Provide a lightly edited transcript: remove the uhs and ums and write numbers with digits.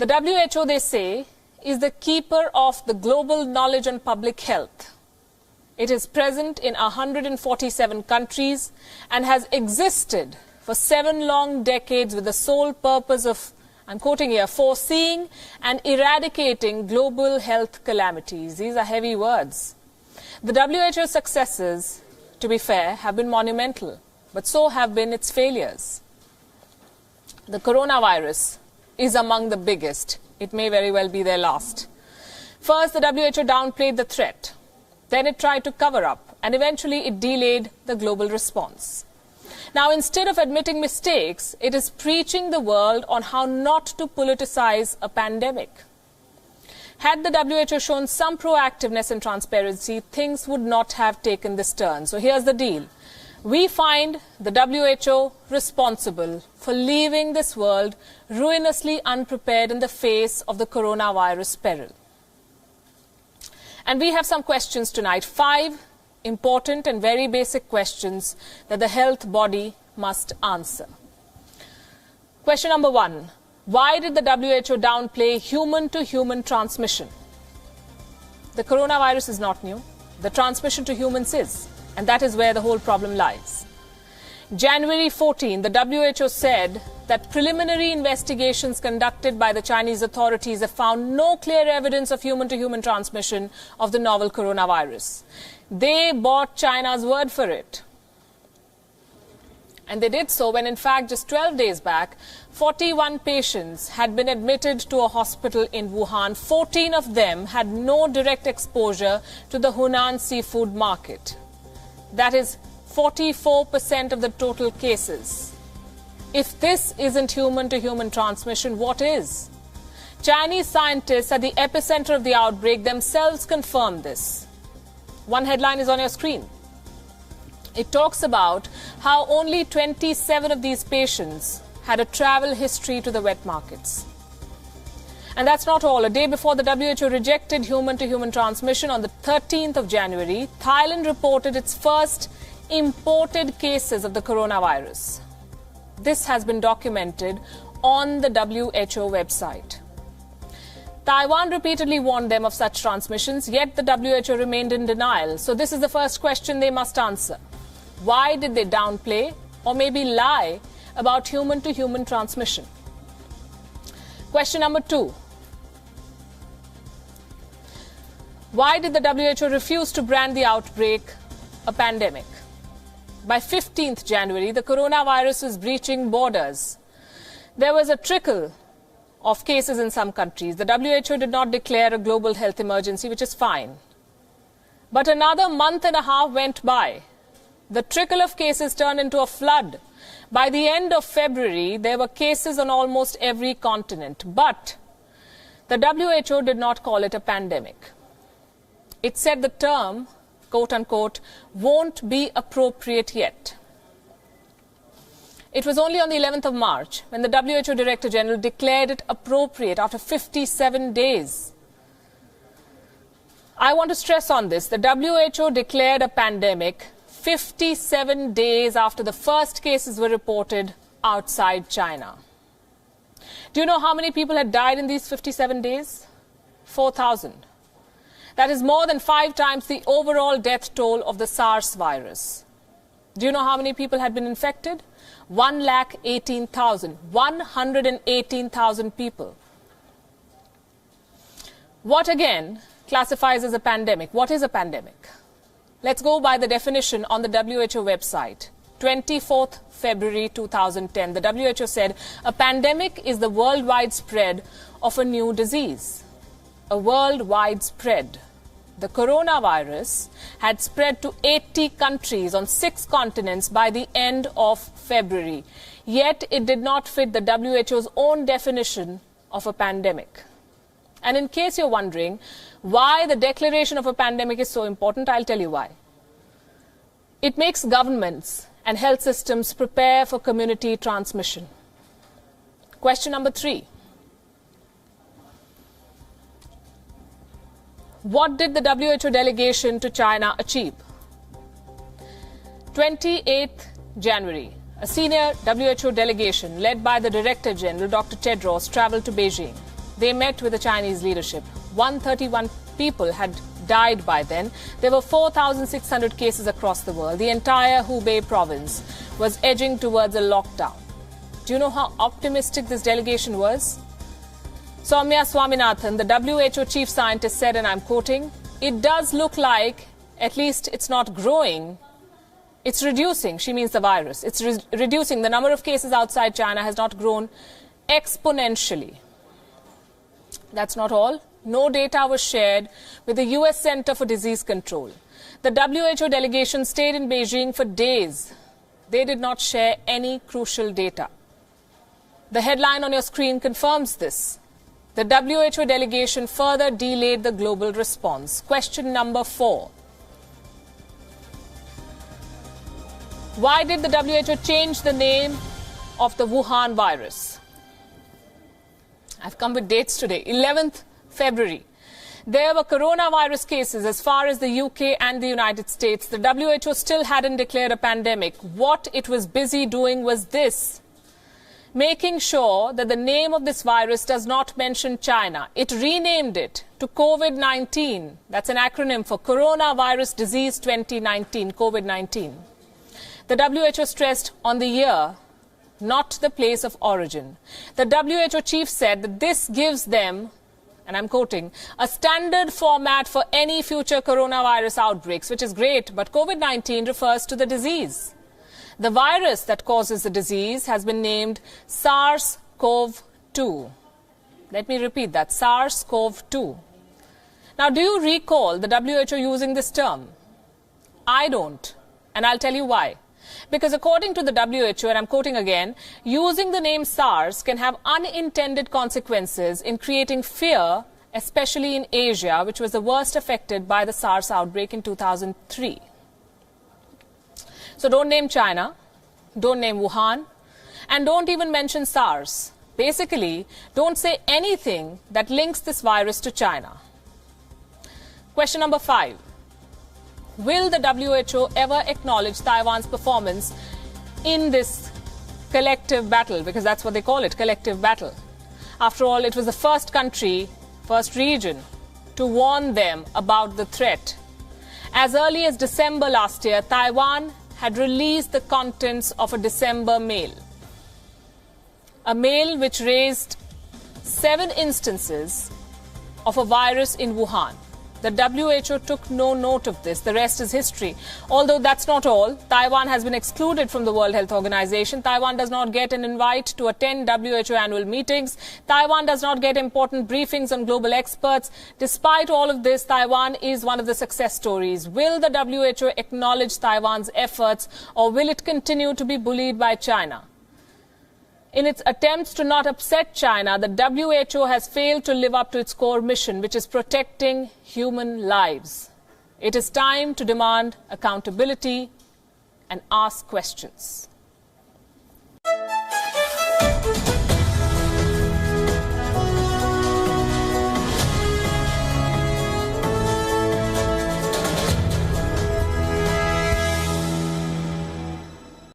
The WHO, they say, is the keeper of the global knowledge on public health. It is present in 147 countries and has existed for 7 long decades with the sole purpose of, I'm quoting here, foreseeing and eradicating global health calamities. These are heavy words. The WHO's successes, to be fair, have been monumental, but so have been its failures. The coronavirus is among the biggest. It may very well be their last. First, the WHO downplayed the threat. Then it tried to cover up, and eventually it delayed the global response. Now, instead of admitting mistakes, it is preaching the world on how not to politicize a pandemic. Had the WHO shown some proactiveness and transparency, things would not have taken this turn. So here's the deal. We find the WHO responsible for leaving this world ruinously unprepared in the face of the coronavirus peril. And we have some questions tonight, 5 important and very basic questions that the health body must answer. Question number 1. Why did the WHO downplay human-to-human transmission? The coronavirus is not new. The transmission to humans is. And that is where the whole problem lies. January 14, the WHO said that preliminary investigations conducted by the Chinese authorities have found no clear evidence of human-to-human transmission of the novel coronavirus. They bought China's word for it. And they did so when, in fact, just 12 days back, 41 patients had been admitted to a hospital in Wuhan. 14 of them had no direct exposure to the Hunan seafood market. That is 44% of the total cases. If this isn't human-to-human transmission, what is? Chinese scientists at the epicenter of the outbreak themselves confirmed this. One headline is on your screen. It talks about how only 27 of these patients had a travel history to the wet markets. And that's not all. A day before the WHO rejected human-to-human transmission on the 13th of January, Thailand reported its first imported cases of the coronavirus. This has been documented on the WHO website. Taiwan repeatedly warned them of such transmissions, yet the WHO remained in denial. So this is the first question they must answer. Why did they downplay or maybe lie about human-to-human transmission? Question number 2. Why did the WHO refuse to brand the outbreak a pandemic? By 15th January, the coronavirus was breaching borders. There was a trickle of cases in some countries. The WHO did not declare a global health emergency, which is fine. But another month and a half went by. The trickle of cases turned into a flood. By the end of February, there were cases on almost every continent. But the WHO did not call it a pandemic. It said the term, quote unquote, won't be appropriate yet. It was only on the 11th of March when the WHO Director General declared it appropriate after 57 days. I want to stress on this. The WHO declared a pandemic 57 days after the first cases were reported outside China. Do you know how many people had died in these 57 days? 4,000. That is more than 5 times the overall death toll of the SARS virus. Do you know how many people had been infected? 118,000. 118,000 people. What again classifies as a pandemic? What is a pandemic? Let's go by the definition on the WHO website. 24th February 2010, the WHO said a pandemic is the worldwide spread of a new disease. A worldwide spread. The coronavirus had spread to 80 countries on 6 continents by the end of February. Yet it did not fit the WHO's own definition of a pandemic. And in case you're wondering why the declaration of a pandemic is so important, I'll tell you why. It makes governments and health systems prepare for community transmission. Question number 3. What did the WHO delegation to China achieve? 28th January, a senior WHO delegation led by the Director General, Dr. Tedros, traveled to Beijing. they met with the Chinese leadership. 131 people had died by then. There were 4,600 cases across the world. The entire Hubei province was edging towards a lockdown. Do you know how optimistic this delegation was? Soumya Swaminathan, the WHO chief scientist, said, and I'm quoting, "It does look like, at least it's not growing, it's reducing." She means the virus. It's reducing. The number of cases outside China has not grown exponentially. That's not all. No data was shared with the US Center for Disease Control. The WHO delegation stayed in Beijing for days. They did not share any crucial data. The headline on your screen confirms this. The WHO delegation further delayed the global response. Question number 4. Why did the WHO change the name of the Wuhan virus? I've come with dates today. 11th February. There were coronavirus cases as far as the UK and the United States. The WHO still hadn't declared a pandemic. What it was busy doing was this: making sure that the name of this virus does not mention China. It renamed it to COVID-19. That's an acronym for Coronavirus Disease 2019, COVID-19. The WHO stressed on the year, not the place of origin. The WHO chief said that this gives them, and I'm quoting, a standard format for any future coronavirus outbreaks, which is great, but COVID-19 refers to the disease. The virus that causes the disease has been named SARS-CoV-2. Let me repeat that, SARS-CoV-2. Now, do you recall the WHO using this term? I don't, and I'll tell you why. Because according to the WHO, and I'm quoting again, using the name SARS can have unintended consequences in creating fear, especially in Asia, which was the worst affected by the SARS outbreak in 2003. So don't name China, don't name Wuhan, and don't even mention SARS. Basically, don't say anything that links this virus to China. Question number 5. Will the WHO ever acknowledge Taiwan's performance in this collective battle? Because that's what they call it, collective battle. After all, it was the first country, first region, to warn them about the threat. As early as December last year, Taiwan had released the contents of a December mail. A mail which raised 7 instances of a virus in Wuhan. The WHO took no note of this. The rest is history. Although that's not all. Taiwan has been excluded from the World Health Organization. Taiwan does not get an invite to attend WHO annual meetings. Taiwan does not get important briefings on global experts. Despite all of this, Taiwan is one of the success stories. Will the WHO acknowledge Taiwan's efforts, or will it continue to be bullied by China? In its attempts to not upset China, the WHO has failed to live up to its core mission, which is protecting human lives. It is time to demand accountability and ask questions.